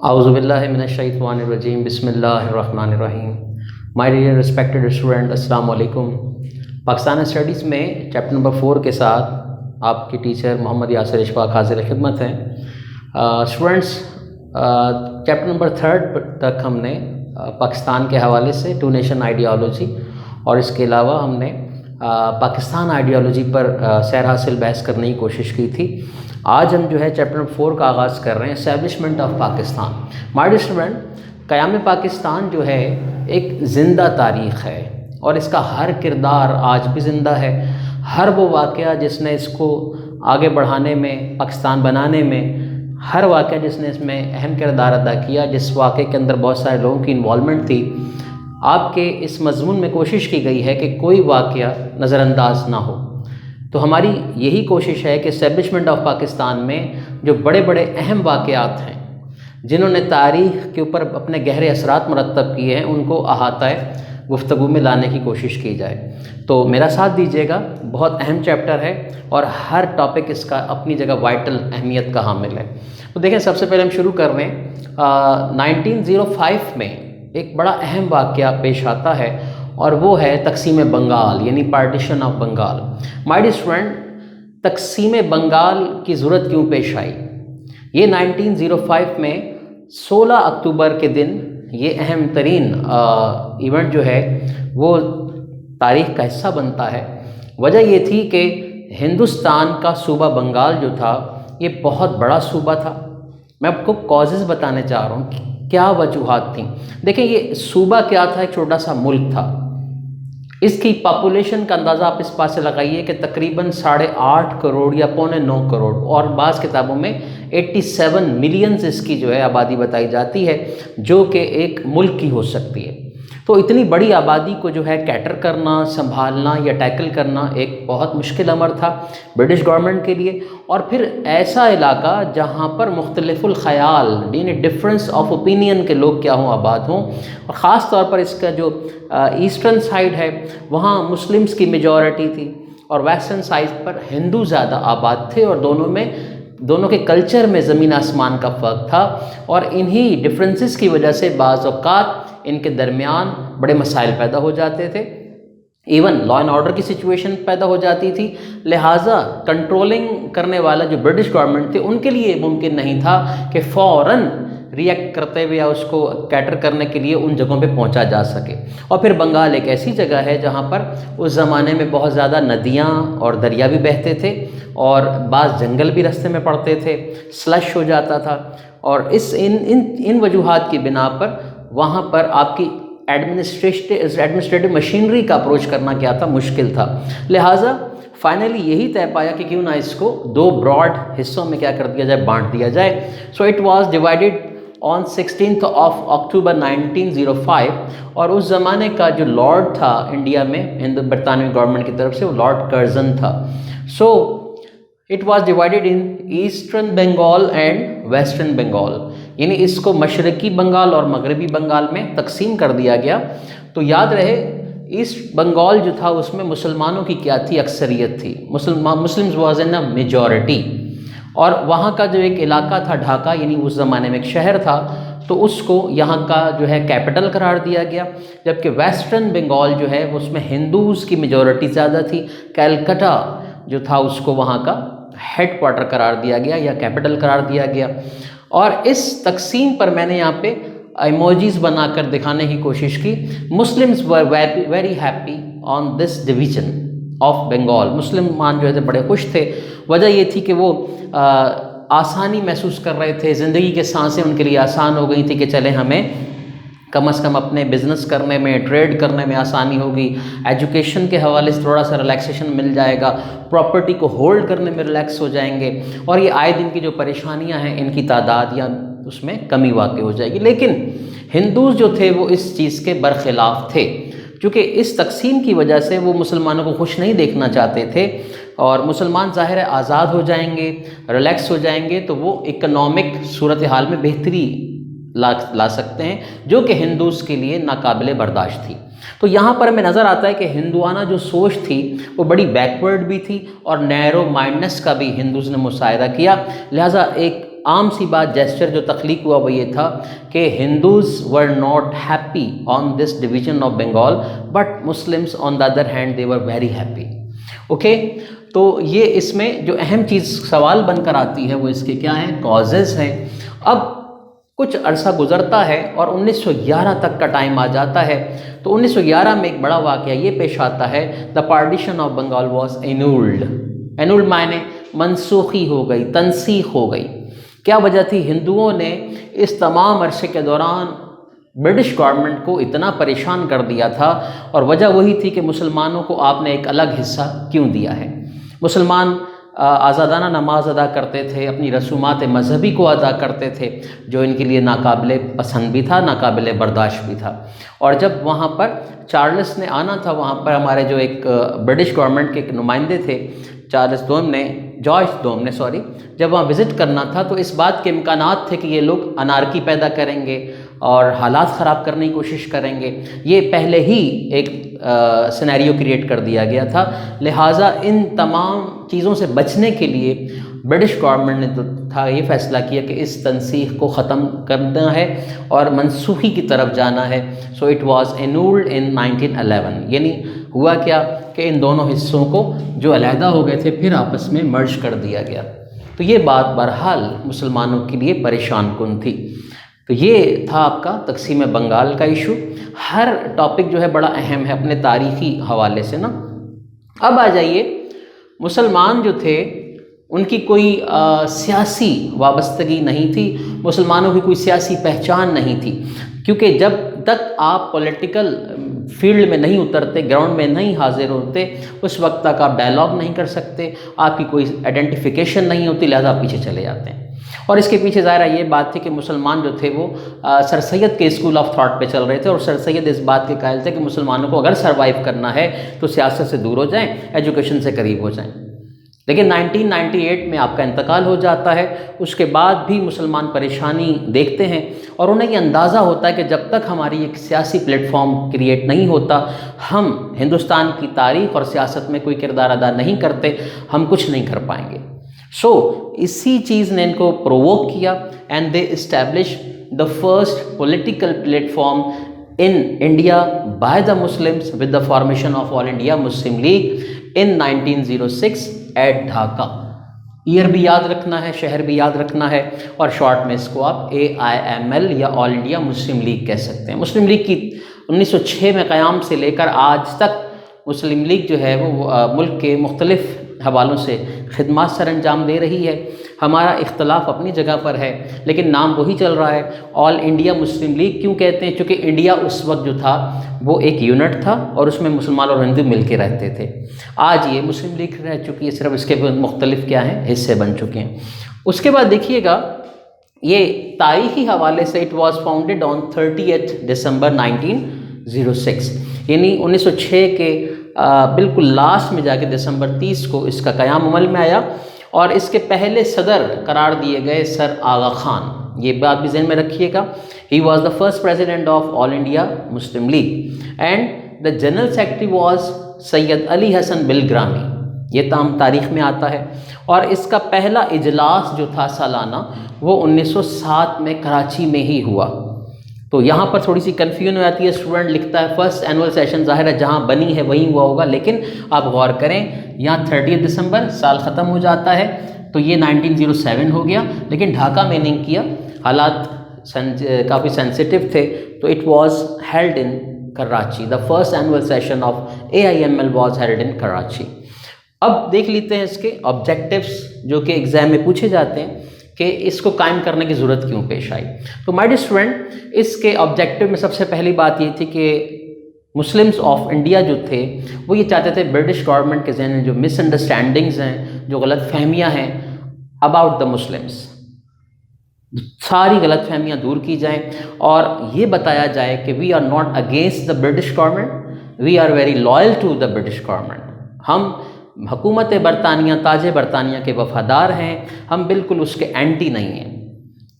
اعوذ باللہ من الشیطان الرجیم بسم اللہ الرحمن الرحیم. مائی ڈیئر ریسپیکٹڈ اسٹوڈنٹ، السلام علیکم. پاکستان اسٹڈیز میں چیپٹر نمبر 4 کے ساتھ آپ کی ٹیچر محمد یاسر اشفاق حاضر خدمت ہیں. اسٹوڈنٹس، چیپٹر نمبر 3 تک ہم نے پاکستان کے حوالے سے ٹو نیشن آئیڈیالوجی اور اس کے علاوہ ہم نے پاکستان آئیڈیالوجی پر سیر حاصل بحث کرنے کی کوشش کی تھی. آج ہم جو ہے چیپٹر نمبر 4 کا آغاز کر رہے ہیں، establishment of Pakistan. My dear student, قیام پاکستان جو ہے ایک زندہ تاریخ ہے اور اس کا ہر کردار آج بھی زندہ ہے. ہر وہ واقعہ جس نے اس کو آگے بڑھانے میں، پاکستان بنانے میں، ہر واقعہ جس نے اس میں اہم کردار ادا کیا، جس واقعے کے اندر بہت سارے لوگوں کی انوالومنٹ تھی، آپ کے اس مضمون میں کوشش کی گئی ہے کہ کوئی واقعہ نظر انداز نہ ہو. تو ہماری یہی کوشش ہے کہ اسٹیبلشمنٹ آف پاکستان میں جو بڑے بڑے اہم واقعات ہیں جنہوں نے تاریخ کے اوپر اپنے گہرے اثرات مرتب کیے ہیں، ان کو احاطۂ گفتگو میں لانے کی کوشش کی جائے. تو میرا ساتھ دیجیے گا، بہت اہم چیپٹر ہے اور ہر ٹاپک اس کا اپنی جگہ وائٹل اہمیت کا حامل ہے. تو دیکھیں، سب سے پہلے ہم شروع کر رہے ہیں. 1905 میں ایک بڑا اہم واقعہ پیش آتا ہے اور وہ ہے تقسیم بنگال، یعنی partition of Bengal. My dear student, تقسیم بنگال کی ضرورت کیوں پیش آئی؟ یہ 1905 میں 16 اکتوبر کے دن یہ اہم ترین ایونٹ جو ہے وہ تاریخ کا حصہ بنتا ہے. وجہ یہ تھی کہ ہندوستان کا صوبہ بنگال جو تھا یہ بہت بڑا صوبہ تھا. میں آپ کو کازز بتانے چاہ رہا ہوں کہ کیا وجوہات تھیں. دیکھیں، یہ صوبہ کیا تھا؟ ایک چھوٹا سا ملک تھا. اس کی پاپولیشن کا اندازہ آپ اس پاس سے لگائیے کہ تقریباً 8.5 کروڑ یا 9.25 کروڑ، اور بعض کتابوں میں 87 ملینز اس کی جو ہے آبادی بتائی جاتی ہے، جو کہ ایک ملک کی ہو سکتی ہے. تو اتنی بڑی آبادی کو جو ہے کیٹر کرنا، سنبھالنا یا ٹیکل کرنا ایک بہت مشکل امر تھا برٹش گورنمنٹ کے لیے. اور پھر ایسا علاقہ جہاں پر مختلف الخیال، یعنی ڈفرینس آف اوپینین کے لوگ کیا ہوں، آباد ہوں. اور خاص طور پر اس کا جو ایسٹرن سائڈ ہے وہاں مسلمز کی میجورٹی تھی اور ویسٹرن سائڈ پر ہندو زیادہ آباد تھے، اور دونوں کے کلچر میں زمین آسمان کا فرق تھا. اور انہی ڈفرینسز کی وجہ سے بعض اوقات ان کے درمیان بڑے مسائل پیدا ہو جاتے تھے. ایون لا اینڈ آرڈر کی سچویشن پیدا ہو جاتی تھی. لہٰذا کنٹرولنگ کرنے والا جو برٹش گورنمنٹ تھے ان کے لیے ممکن نہیں تھا کہ فوراً ریئیکٹ کرتے ہوئے یا اس کو کیٹر کرنے کے لیے ان جگہوں پہ پہنچا جا سکے. اور پھر بنگال ایک ایسی جگہ ہے جہاں پر اس زمانے میں بہت زیادہ ندیاں اور دریا بھی بہتے تھے اور بعض جنگل بھی رستے میں پڑتے تھے، سلش ہو جاتا تھا. اور ان وجوہات کی بنا پر وہاں پر آپ کی ایڈمنسٹریٹو مشینری کا اپروچ کرنا کیا تھا، مشکل تھا. لہٰذا فائنلی یہی طے پایا کہ کیوں نہ اس کو 2 براڈ حصوں میں کیا کر دیا جائے، بانٹ دیا جائے. سو اٹ واز ڈیوائیڈڈ آن 16 اکتوبر 1905. اور اس زمانے کا جو لارڈ تھا انڈیا میں برطانوی گورنمنٹ کی طرف سے، وہ لارڈ کرزن تھا. So it was divided in eastern Bengal and western Bengal, یعنی اس کو مشرقی بنگال اور مغربی بنگال میں تقسیم کر دیا گیا. تو یاد رہے، ایسٹ بنگال جو تھا اس میں مسلمانوں کی کیا تھی؟ اکثریت تھی. Muslims was in majority. اور وہاں کا جو ایک علاقہ تھا ڈھاکہ، یعنی اس زمانے میں ایک شہر تھا، تو اس کو یہاں کا جو ہے کیپٹل قرار دیا گیا. جبکہ ویسٹرن بنگال جو ہے اس میں ہندوز کی میجورٹی زیادہ تھی. کلکتہ جو تھا اس کو وہاں کا ہیڈ کوارٹر قرار دیا گیا یا کیپٹل قرار دیا گیا. اور اس تقسیم پر میں نے یہاں پہ ایموجیز بنا کر دکھانے کی کوشش کی. Muslims were very happy on this division of Bengal. مسلمان جو ہے بڑے خوش تھے. وجہ یہ تھی کہ وہ آسانی محسوس کر رہے تھے، زندگی کے سانسیں ان کے لیے آسان ہو گئی تھی کہ چلیں ہمیں کم از کم اپنے بزنس کرنے میں، ٹریڈ کرنے میں آسانی ہوگی. ایجوکیشن کے حوالے سے تھوڑا سا ریلیکسیشن مل جائے گا، پراپرٹی کو ہولڈ کرنے میں ریلیکس ہو جائیں گے، اور یہ آئے دن کی جو پریشانیاں ہیں ان کی تعداد یا اس میں کمی واقع ہو جائے گی. لیکن ہندوز جو تھے وہ اس چیز کے برخلاف تھے، چونکہ اس تقسیم کی وجہ سے وہ مسلمانوں کو خوش نہیں دیکھنا چاہتے تھے. اور مسلمان ظاہر ہے آزاد ہو جائیں گے، ریلیکس ہو جائیں گے، تو وہ اکنامک صورتحال میں بہتری لا سکتے ہیں، جو کہ ہندوز کے لیے ناقابل برداشت تھی. تو یہاں پر ہمیں نظر آتا ہے کہ ہندوانہ جو سوچ تھی وہ بڑی بیکورڈ بھی تھی اور نیرو مائنڈنس کا بھی ہندوز نے مشاہدہ کیا. لہٰذا ایک عام سی بات جیسچر جو تخلیق ہوا وہ یہ تھا کہ Hindus were not happy on this division of Bengal but Muslims on the other hand they were very happy. Okay, تو یہ اس میں جو اہم چیز سوال بن کر آتی ہے وہ اس کے کیا ہیں, کازز ہیں. اب کچھ عرصہ گزرتا ہے اور 1911 تک کا ٹائم آ جاتا ہے. تو 1911 میں ایک بڑا واقعہ یہ پیش آتا ہے, the partition of Bengal was annulled. Annulled معنی منسوخی ہو گئی, تنسیخ ہو گئی. کیا وجہ تھی؟ ہندوؤں نے اس تمام عرصے کے دوران برٹش گورنمنٹ کو اتنا پریشان کر دیا تھا, اور وجہ وہی تھی کہ مسلمانوں کو آپ نے ایک الگ حصہ کیوں دیا ہے. مسلمان آزادانہ نماز ادا کرتے تھے, اپنی رسومات مذہبی کو ادا کرتے تھے جو ان کے لیے ناقابل پسند بھی تھا, ناقابل برداشت بھی تھا. اور جب وہاں پر چارلس نے آنا تھا, وہاں پر ہمارے جو ایک برٹش گورنمنٹ کے ایک نمائندے تھے جارج دوم نے جب وہاں وزٹ کرنا تھا تو اس بات کے امکانات تھے کہ یہ لوگ انارکی پیدا کریں گے اور حالات خراب کرنے کی کوشش کریں گے. یہ پہلے ہی ایک سینیریو کریٹ کر دیا گیا تھا. لہٰذا ان تمام چیزوں سے بچنے کے لیے برٹش گورنمنٹ نے تو تھا یہ فیصلہ کیا کہ اس تنسیخ کو ختم کرنا ہے اور منسوخی کی طرف جانا ہے. سو اٹ واز اینولڈ ان 1911. یعنی ہوا کیا کہ ان دونوں حصوں کو جو علیحدہ ہو گئے تھے پھر آپس میں مرج کر دیا گیا. تو یہ بات بہرحال مسلمانوں کے لیے پریشان کن تھی. تو یہ تھا آپ کا تقسیم بنگال کا ایشو. ہر ٹاپک جو ہے بڑا اہم ہے اپنے تاریخی حوالے سے نا. اب آ جائیے, مسلمان جو تھے ان کی کوئی سیاسی وابستگی نہیں تھی, مسلمانوں کی کوئی سیاسی پہچان نہیں تھی, کیونکہ جب تک آپ پولیٹیکل فیلڈ میں نہیں اترتے, گراؤنڈ میں نہیں حاضر ہوتے, اس وقت تک آپ ڈائلاگ نہیں کر سکتے, آپ کی کوئی آئیڈینٹیفیکیشن نہیں ہوتی, لہذا آپ پیچھے چلے جاتے ہیں. اور اس کے پیچھے ظاہرہ یہ بات تھی کہ مسلمان جو تھے وہ سر سید کے اسکول آف تھاٹ پہ چل رہے تھے, اور سر سید اس بات کے قائل تھے کہ مسلمانوں کو اگر سروائیو کرنا ہے تو سیاست سے دور ہو جائیں, ایجوکیشن سے قریب ہو جائیں. لیکن 1998 میں آپ کا انتقال ہو جاتا ہے. اس کے بعد بھی مسلمان پریشانی دیکھتے ہیں اور انہیں یہ اندازہ ہوتا ہے کہ جب تک ہماری ایک سیاسی پلیٹ فارم کریٹ نہیں ہوتا, ہم ہندوستان کی تاریخ اور سیاست میں کوئی کردار ادا نہیں کرتے, ہم کچھ نہیں کر پائیں گے. سو اسی چیز نے ان کو پرووک کیا and they establish the first political platform in India by the Muslims with the formation of all India Muslim League in 1906 at Dhaka. Year بھی یاد رکھنا ہے, شہر بھی یاد رکھنا ہے, اور شارٹ میں اس کو آپ AIML یا آل انڈیا مسلم لیگ کہہ سکتے ہیں. مسلم لیگ کی 1906 میں قیام سے لے کر آج تک مسلم لیگ جو ہے وہ ملک کے مختلف حوالوں سے خدمات سر انجام دے رہی ہے. ہمارا اختلاف اپنی جگہ پر ہے لیکن نام وہی چل رہا ہے. آل انڈیا مسلم لیگ کیوں کہتے ہیں؟ چونکہ انڈیا اس وقت جو تھا وہ ایک یونٹ تھا اور اس میں مسلمان اور ہندو مل کے رہتے تھے. آج یہ مسلم لیگ رہ چکی ہے, صرف اس کے مختلف کیا ہیں حصے بن چکے ہیں. اس کے بعد دیکھیے گا یہ تاریخی حوالے سے اٹ واز فاؤنڈیڈ آن 30 دسمبر 1906. یعنی 1906 کے بالکل لاسٹ میں جا کے دسمبر 30 کو اس کا قیام عمل میں آیا, اور اس کے پہلے صدر قرار دیے گئے سر آغا خان. یہ بات بھی ذہن میں رکھیے گا. He was the first president of all India Muslim League and the general secretary was Syed Ali Hasan Bilgrami. یہ تام تاریخ میں آتا ہے. اور اس کا پہلا اجلاس جو تھا سالانہ وہ 1907 میں کراچی میں ہی ہوا. تو یہاں پر تھوڑی سی کنفیوژن ہو جاتی ہے. اسٹوڈنٹ لکھتا ہے فرسٹ اینول سیشن, ظاہر ہے جہاں بنی ہے وہیں ہوا ہوگا, لیکن آپ غور کریں یہاں 30 دسمبر سال ختم ہو جاتا ہے تو یہ 1907 ہو گیا, لیکن ڈھاکہ میں نہیں کیا, حالات کافی سینسیٹیو تھے. تو it was held in Karachi. The first annual session of AIML was held in Karachi. اب دیکھ لیتے ہیں اس کے آبجیکٹیوس جو کہ ایگزام میں پوچھے جاتے ہیں کہ اس کو قائم کرنے کی ضرورت کیوں پیش آئی. تو مائی ڈیئر اسٹوڈنٹ, اس کے آبجیکٹیو میں سب سے پہلی بات یہ تھی کہ مسلمس آف انڈیا جو تھے وہ یہ چاہتے تھے برٹش گورنمنٹ کے ذہن میں جو مس انڈرسٹینڈنگز ہیں, جو غلط فہمیاں ہیں اباؤٹ دا مسلمس, ساری غلط فہمیاں دور کی جائیں اور یہ بتایا جائے کہ we are not against the British government, we are very loyal to the British government. ہم حکومت برطانیہ, تاج برطانیہ کے وفادار ہیں, ہم بالکل اس کے اینٹی نہیں ہیں.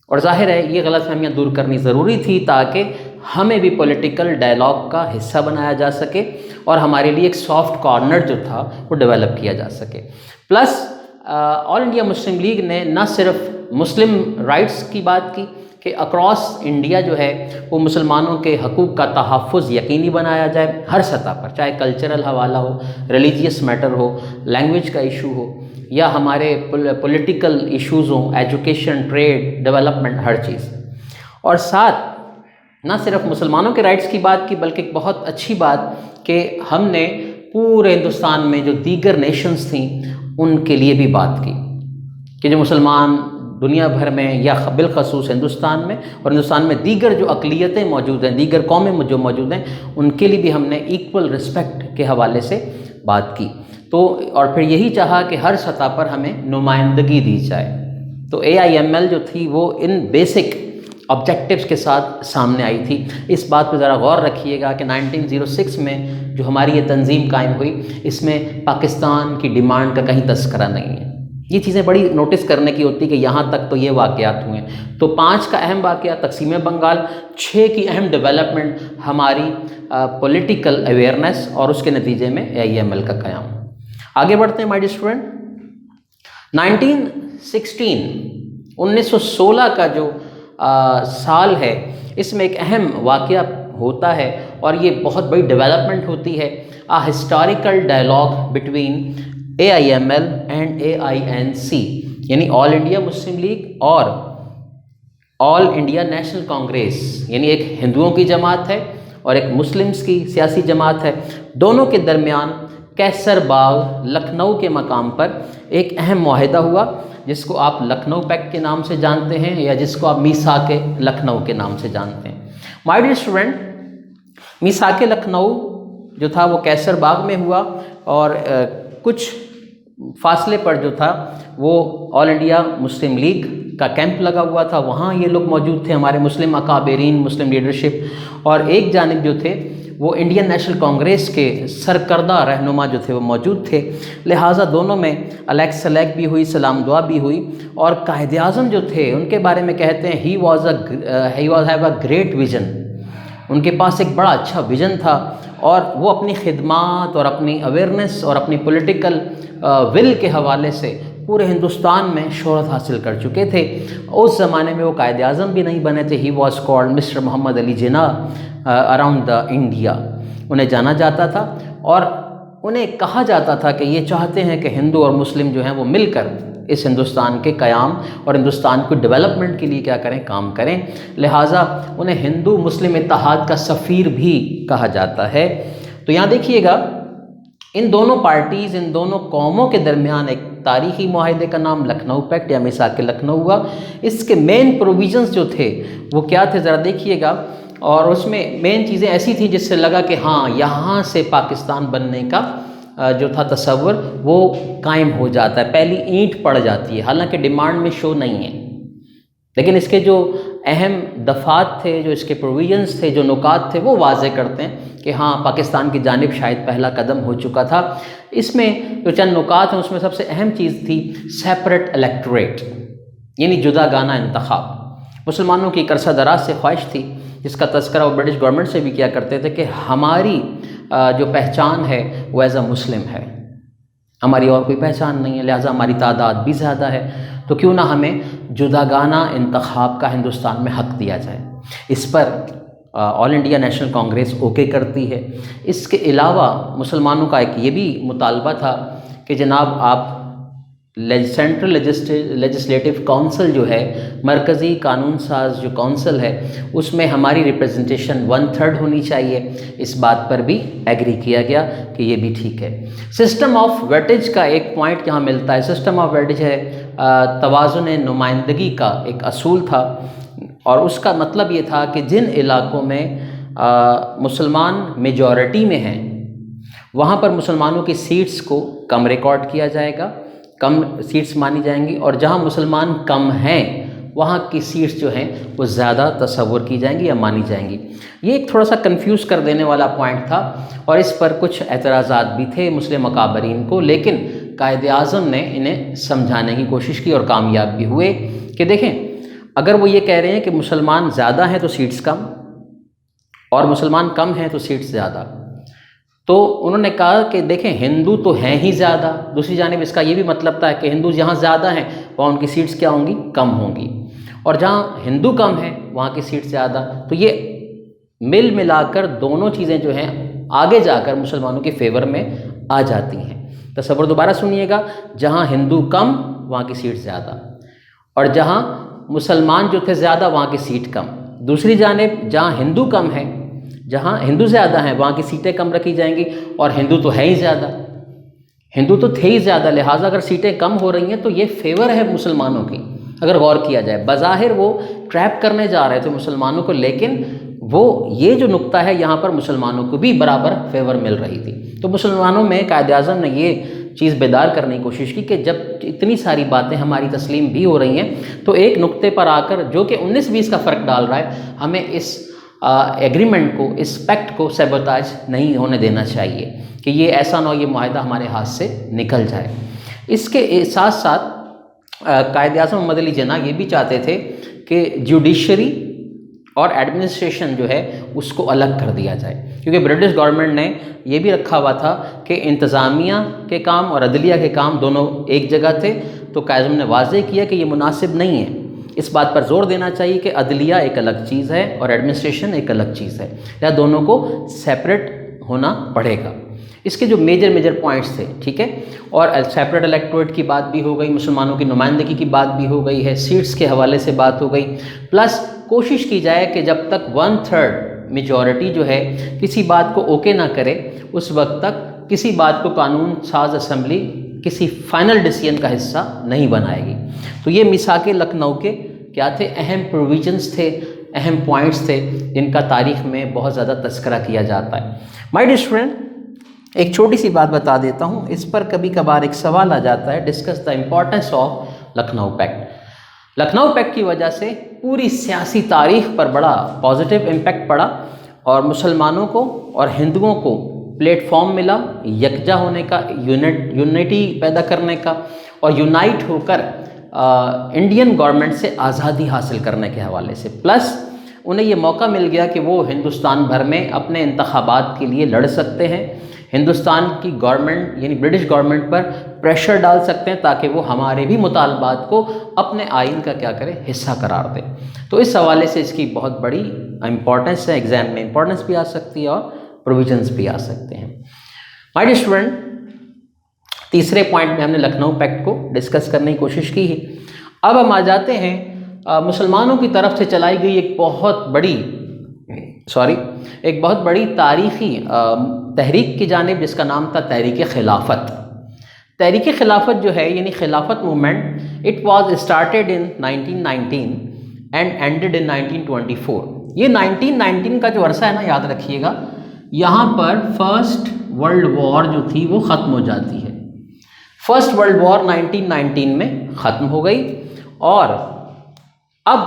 اور ظاہر ہے یہ غلط فہمیاں دور کرنی ضروری تھی تاکہ ہمیں بھی پولیٹیکل ڈائلاگ کا حصہ بنایا جا سکے اور ہمارے لیے ایک سافٹ کارنر جو تھا وہ ڈیولپ کیا جا سکے. Plus all India Muslim league نے نہ صرف مسلم رائٹس کی بات کی کہ اکراس انڈیا جو ہے وہ مسلمانوں کے حقوق کا تحفظ یقینی بنایا جائے ہر سطح پر، چاہے کلچرل حوالہ ہو، ریلیجیس میٹر ہو، لینگویج کا ایشو ہو، یا ہمارے پولیٹیکل ایشوز ہوں، ایجوکیشن، ٹریڈ، ڈیولپمنٹ، ہر چیز۔ اور ساتھ نہ صرف مسلمانوں کے رائٹس کی بات کی بلکہ ایک بہت اچھی بات کہ ہم نے پورے ہندوستان میں جو دیگر نیشنز تھیں ان کے لیے بھی بات کی کہ جو مسلمان دنیا بھر میں یا بالخصوص ہندوستان میں اور ہندوستان میں دیگر جو اقلیتیں موجود ہیں، دیگر قومیں جو موجود ہیں، ان کے لیے بھی ہم نے ایکول رسپیکٹ کے حوالے سے بات کی۔ تو اور پھر یہی چاہا کہ ہر سطح پر ہمیں نمائندگی دی جائے۔ تو AIML جو تھی وہ ان بیسک آبجیکٹیوز کے ساتھ سامنے آئی تھی۔ اس بات پہ ذرا غور رکھیے گا کہ 1906 میں جو ہماری یہ تنظیم قائم ہوئی، اس میں پاکستان کی ڈیمانڈ کا کہیں تذکرہ نہیں ہے۔ یہ چیزیں بڑی نوٹس کرنے کی ہوتی کہ یہاں تک تو یہ واقعات ہوئے ہیں۔ تو 5 کا اہم واقعہ تقسیم بنگال، 6 کی اہم ڈیولپمنٹ ہماری پولیٹیکل اویئرنیس اور اس کے نتیجے میں AIML کا قیام۔ آگے بڑھتے ہیں مائی ڈیئر اسٹوڈنٹ۔ 1916 کا جو سال ہے، اس میں ایک اہم واقعہ ہوتا ہے اور یہ بہت بڑی ڈیولپمنٹ ہوتی ہے، historical dialogue between AIML and AINC، یعنی آل انڈیا مسلم لیگ اور آل انڈیا نیشنل کانگریس، یعنی ایک ہندوؤں کی جماعت ہے اور ایک مسلمز کی سیاسی جماعت ہے۔ دونوں کے درمیان کیسر باغ لکھنؤ کے مقام پر ایک اہم معاہدہ ہوا جس کو آپ لکھنؤ پیکٹ کے نام سے جانتے ہیں یا جس کو آپ میثاق لکھنؤ کے نام سے جانتے ہیں۔ مائی ڈیئر اسٹوڈنٹ، میثاق لکھنؤ جو تھا وہ کیسر باغ میں ہوا اور کچھ فاصلے پر جو تھا وہ آل انڈیا مسلم لیگ کا کیمپ لگا ہوا تھا، وہاں یہ لوگ موجود تھے، ہمارے مسلم اکابرین، مسلم لیڈرشپ، اور ایک جانب جو تھے وہ انڈین نیشنل کانگریس کے سرکردہ رہنما جو تھے وہ موجود تھے۔ لہٰذا دونوں میں الیک سلیک بھی ہوئی، سلام دعا بھی ہوئی، اور قائد اعظم جو تھے ان کے بارے میں کہتے ہیں have have a great vision, ان کے پاس ایک بڑا اچھا ویژن تھا اور وہ اپنی خدمات اور اپنی اویئرنیس اور اپنی پولیٹیکل ول کے حوالے سے پورے ہندوستان میں شہرت حاصل کر چکے تھے۔ اس زمانے میں وہ قائد اعظم بھی نہیں بنے تھے، he was called mister Muhammad Ali Jinnah around the India, انہیں جانا جاتا تھا اور انہیں کہا جاتا تھا کہ یہ چاہتے ہیں کہ ہندو اور مسلم جو ہیں وہ مل کر اس ہندوستان کے قیام اور ہندوستان کو ڈیولپمنٹ کے لیے کیا کریں، کام کریں۔ لہٰذا انہیں ہندو مسلم اتحاد کا سفیر بھی کہا جاتا ہے۔ تو یہاں دیکھیے گا ان دونوں پارٹیز، ان دونوں قوموں کے درمیان ایک تاریخی معاہدے کا نام لکھنؤ پیکٹ یا میثاق لکھنؤ ہوا۔ اس کے مین پروویژنز جو تھے وہ کیا تھے ذرا دیکھیے گا، اور اس میں مین چیزیں ایسی تھیں جس سے لگا کہ ہاں یہاں سے پاکستان بننے کا جو تھا تصور وہ قائم ہو جاتا ہے، پہلی اینٹ پڑ جاتی ہے، حالانکہ ڈیمانڈ میں شو نہیں ہے، لیکن اس کے جو اہم دفعات تھے، جو اس کے پروویژنز تھے، جو نکات تھے، وہ واضح کرتے ہیں کہ ہاں پاکستان کی جانب شاید پہلا قدم ہو چکا تھا۔ اس میں جو چند نکات ہیں اس میں سب سے اہم چیز تھی سیپریٹ الیکٹوریٹ، یعنی جدا گانہ انتخاب۔ مسلمانوں کی ایک عرصہ دراز سے خواہش تھی، جس کا تذکرہ وہ برٹش گورنمنٹ سے بھی کیا کرتے تھے، کہ ہماری جو پہچان ہے وہ ایز اے مسلم ہے، ہماری اور کوئی پہچان نہیں ہے، لہٰذا ہماری تعداد بھی زیادہ ہے، تو کیوں نہ ہمیں جداگانہ انتخاب کا ہندوستان میں حق دیا جائے۔ اس پر آل انڈیا نیشنل کانگریس اوکے کرتی ہے۔ اس کے علاوہ مسلمانوں کا ایک یہ بھی مطالبہ تھا کہ جناب آپ سینٹرل لیجسلیٹو کونسل جو ہے، مرکزی قانون ساز جو کونسل ہے، اس میں ہماری ریپریزنٹیشن 1/3 ہونی چاہیے۔ اس بات پر بھی ایگری کیا گیا کہ یہ بھی ٹھیک ہے۔ سسٹم آف ویٹیج کا ایک پوائنٹ یہاں ملتا ہے۔ سسٹم آف ویٹیج ہے توازن نمائندگی کا ایک اصول تھا، اور اس کا مطلب یہ تھا کہ جن علاقوں میں مسلمان میجورٹی میں ہیں وہاں پر مسلمانوں کی سیٹس کو کم ریکارڈ کیا جائے گا، کم سیٹس مانی جائیں گی، اور جہاں مسلمان کم ہیں وہاں کی سیٹس جو ہیں وہ زیادہ تصور کی جائیں گی یا مانی جائیں گی۔ یہ ایک تھوڑا سا کنفیوز کر دینے والا پوائنٹ تھا، اور اس پر کچھ اعتراضات بھی تھے مسلم اکابرین کو، لیکن قائد اعظم نے انہیں سمجھانے کی کوشش کی اور کامیاب بھی ہوئے کہ دیکھیں اگر وہ یہ کہہ رہے ہیں کہ مسلمان زیادہ ہیں تو سیٹس کم، اور مسلمان کم ہیں تو سیٹس زیادہ، تو انہوں نے کہا کہ دیکھیں ہندو تو ہیں ہی زیادہ، دوسری جانب اس کا یہ بھی مطلب تھا کہ ہندو جہاں زیادہ ہیں وہاں ان کی سیٹس کیا ہوں گی؟ کم ہوں گی، اور جہاں ہندو کم ہیں وہاں کی سیٹ زیادہ، تو یہ مل ملا کر دونوں چیزیں جو ہیں آگے جا کر مسلمانوں کے فیور میں آ جاتی ہیں۔ تصور دوبارہ سنیے گا، جہاں ہندو کم وہاں کی سیٹ زیادہ، اور جہاں مسلمان جو تھے زیادہ وہاں کی سیٹ کم۔ دوسری جانب جہاں ہندو کم ہیں، جہاں ہندو زیادہ ہیں وہاں کی سیٹیں کم رکھی جائیں گی، اور ہندو تو ہے ہی زیادہ، ہندو تو تھے ہی زیادہ، لہٰذا اگر سیٹیں کم ہو رہی ہیں تو یہ فیور ہے مسلمانوں کی۔ اگر غور کیا جائے بظاہر وہ ٹریپ کرنے جا رہے تھے مسلمانوں کو، لیکن وہ یہ جو نقطہ ہے یہاں پر مسلمانوں کو بھی برابر فیور مل رہی تھی۔ تو مسلمانوں میں قائد اعظم نے یہ چیز بیدار کرنے کی کوشش کی کہ جب اتنی ساری باتیں ہماری تسلیم بھی ہو رہی ہیں تو ایک نقطے پر آ کر جو کہ 19-20 کا فرق ڈال رہا ہے، ہمیں اس ایگریمنٹ کو، اس پیکٹ کو سیبوتاج نہیں ہونے دینا چاہیے کہ یہ ایسا نہ ہو یہ معاہدہ ہمارے ہاتھ سے نکل جائے۔ اس کے ساتھ ساتھ قائد اعظم محمد علی جناح یہ بھی چاہتے تھے کہ جوڈیشری اور ایڈمنسٹریشن جو ہے اس کو الگ کر دیا جائے، کیونکہ برٹش گورنمنٹ نے یہ بھی رکھا ہوا تھا کہ انتظامیہ کے کام اور عدلیہ کے کام دونوں ایک جگہ تھے۔ تو قائد اعظم نے واضح کیا کہ یہ مناسب نہیں ہے، اس بات پر زور دینا چاہیے کہ عدلیہ ایک الگ چیز ہے اور ایڈمنسٹریشن ایک الگ چیز ہے، یا دونوں کو سیپریٹ ہونا پڑے گا۔ اس کے جو میجر پوائنٹس تھے، ٹھیک ہے، اور سیپریٹ الیکٹوریٹ کی بات بھی ہو گئی، مسلمانوں کی نمائندگی کی بات بھی ہو گئی ہے، سیٹس کے حوالے سے بات ہو گئی، پلس کوشش کی جائے کہ جب تک 1/3 میجورٹی جو ہے کسی بات کو اوکے نہ کرے اس وقت تک کسی بات کو قانون ساز اسمبلی کسی فائنل ڈیسیژن کا حصہ نہیں بنائے گی۔ تو یہ میثاق لکھنؤ کے کیا تھے؟ اہم پروویژنس تھے، اہم پوائنٹس تھے جن کا تاریخ میں بہت زیادہ تذکرہ کیا جاتا ہے۔ مائی ڈیئر اسٹوڈنٹ، ایک چھوٹی سی بات بتا دیتا ہوں، اس پر کبھی کبھار ایک سوال آ جاتا ہے، discuss the importance of Lucknow packet. Lucknow packet کی وجہ سے پوری سیاسی تاریخ پر بڑا پازیٹیو امپیکٹ پڑا، اور مسلمانوں کو اور ہندوؤں کو پلیٹ فارم ملا یکجا ہونے کا، یونٹی پیدا کرنے کا، اور یونائٹ ہو کر انڈین گورنمنٹ سے آزادی حاصل کرنے کے حوالے سے، پلس انہیں یہ موقع مل گیا کہ وہ ہندوستان بھر میں اپنے انتخابات کے لیے لڑ سکتے ہیں، ہندوستان کی گورنمنٹ یعنی برٹش گورنمنٹ پر پریشر ڈال سکتے ہیں تاکہ وہ ہمارے بھی مطالبات کو اپنے آئین کا کیا کرے، حصہ قرار دے۔ تو اس حوالے سے اس کی بہت بڑی امپورٹنس ہے، ایگزام میں امپورٹنس بھی آ سکتی ہے اور پروویژنس بھی آ سکتے ہیں۔ مائی ڈیئر اسٹوڈنٹ، تیسرے پوائنٹ میں ہم نے لکھنؤ پیکٹ کو ڈسکس کرنے کی کوشش کی ہے۔ اب ہم آ جاتے ہیں مسلمانوں کی طرف سے چلائی گئی ایک بہت بڑی تاریخی تحریک کی جانب، جس کا نام تھا تحریک خلافت۔ تحریک خلافت جو ہے یعنی Khilafat movement, it was started in 1919 and ended in 1924۔ یہ 1919 کا جو عرصہ ہے نا، یاد رکھیے گا، یہاں پر فرسٹ ورلڈ وار جو تھی وہ ختم ہو جاتی ہے۔ فرسٹ ورلڈ وار 1919 میں ختم ہو گئی، اور اب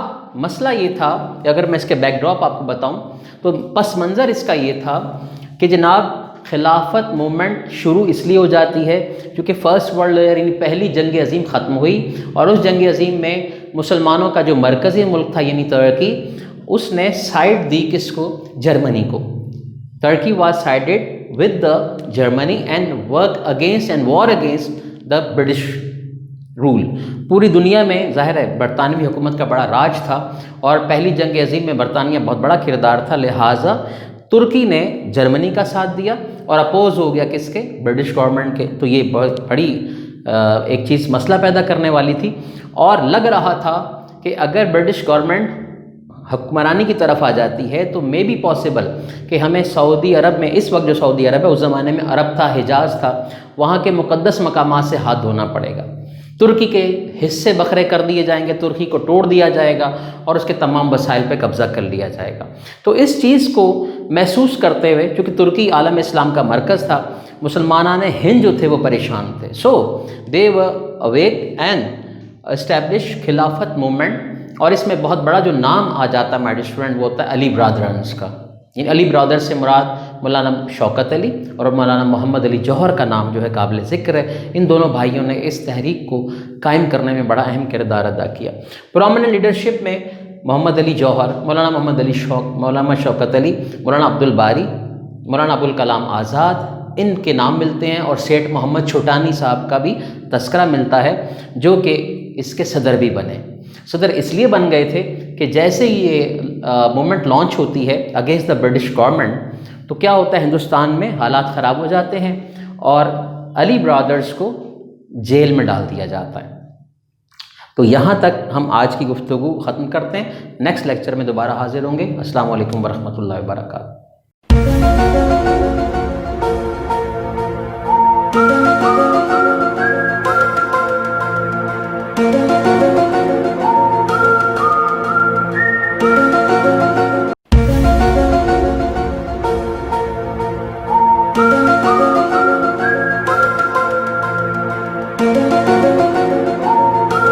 مسئلہ یہ تھا کہ اگر میں اس کے بیک ڈراپ آپ کو بتاؤں تو پس منظر اس کا یہ تھا کہ جناب خلافت موومنٹ شروع اس لیے ہو جاتی ہے کیونکہ فرسٹ ورلڈ وار یعنی پہلی جنگ عظیم ختم ہوئی، اور اس جنگ عظیم میں مسلمانوں کا جو مرکزی ملک تھا یعنی ترکی، اس نے سائڈ دی کس کو؟ جرمنی کو۔ Turkey was sided with the Germany and work against and war against the British rule. پوری دنیا میں ظاہر ہے برطانوی حکومت کا بڑا راج تھا، اور پہلی جنگ عظیم میں برطانیہ بہت بڑا کردار تھا، لہٰذا ترکی نے جرمنی کا ساتھ دیا اور اپوز ہو گیا کس کے؟ برٹش گورنمنٹ کے۔ تو یہ بہت بڑی ایک چیز مسئلہ پیدا کرنے والی تھی، اور لگ رہا تھا کہ اگر برٹش گورنمنٹ حکمرانی کی طرف آ جاتی ہے تو مے بی پاسبل کہ ہمیں سعودی عرب میں، اس وقت جو سعودی عرب ہے اس زمانے میں عرب تھا، حجاز تھا، وہاں کے مقدس مقامات سے ہاتھ دھونا پڑے گا، ترکی کے حصے بکھرے کر دیے جائیں گے، ترکی کو توڑ دیا جائے گا اور اس کے تمام وسائل پہ قبضہ کر لیا جائے گا۔ تو اس چیز کو محسوس کرتے ہوئے، چونکہ ترکی عالم اسلام کا مرکز تھا، مسلمانان ہند جو تھے وہ پریشان تھے، سو دے ور اویک اینڈ اسٹیبلش خلافت موومنٹ۔ اور اس میں بہت بڑا جو نام آ جاتا ہے مائی ڈیئر اسٹوڈنٹ وہ ہوتا ہے علی برادرانس کا، یعنی علی برادر سے مراد مولانا شوکت علی اور مولانا محمد علی جوہر کا نام جو ہے قابل ذکر ہے۔ ان دونوں بھائیوں نے اس تحریک کو قائم کرنے میں بڑا اہم کردار ادا کیا۔ پرومیننٹ لیڈرشپ میں محمد علی جوہر، مولانا محمد علی مولانا شوکت علی، مولانا عبد الباری مولانا ابوالکلام آزاد، ان کے نام ملتے ہیں، اور سیٹھ محمد چھوٹانی صاحب کا بھی تذکرہ ملتا ہے جو کہ اس کے صدر بھی بنے۔ صدر اس لیے بن گئے تھے کہ جیسے یہ موومنٹ لانچ ہوتی ہے اگینسٹ دا برٹش گورنمنٹ، تو کیا ہوتا ہے ہندوستان میں حالات خراب ہو جاتے ہیں اور علی برادرز کو جیل میں ڈال دیا جاتا ہے۔ تو یہاں تک ہم آج کی گفتگو ختم کرتے ہیں، نیکسٹ لیکچر میں دوبارہ حاضر ہوں گے۔ السلام علیکم ورحمۃ اللہ وبرکاتہ۔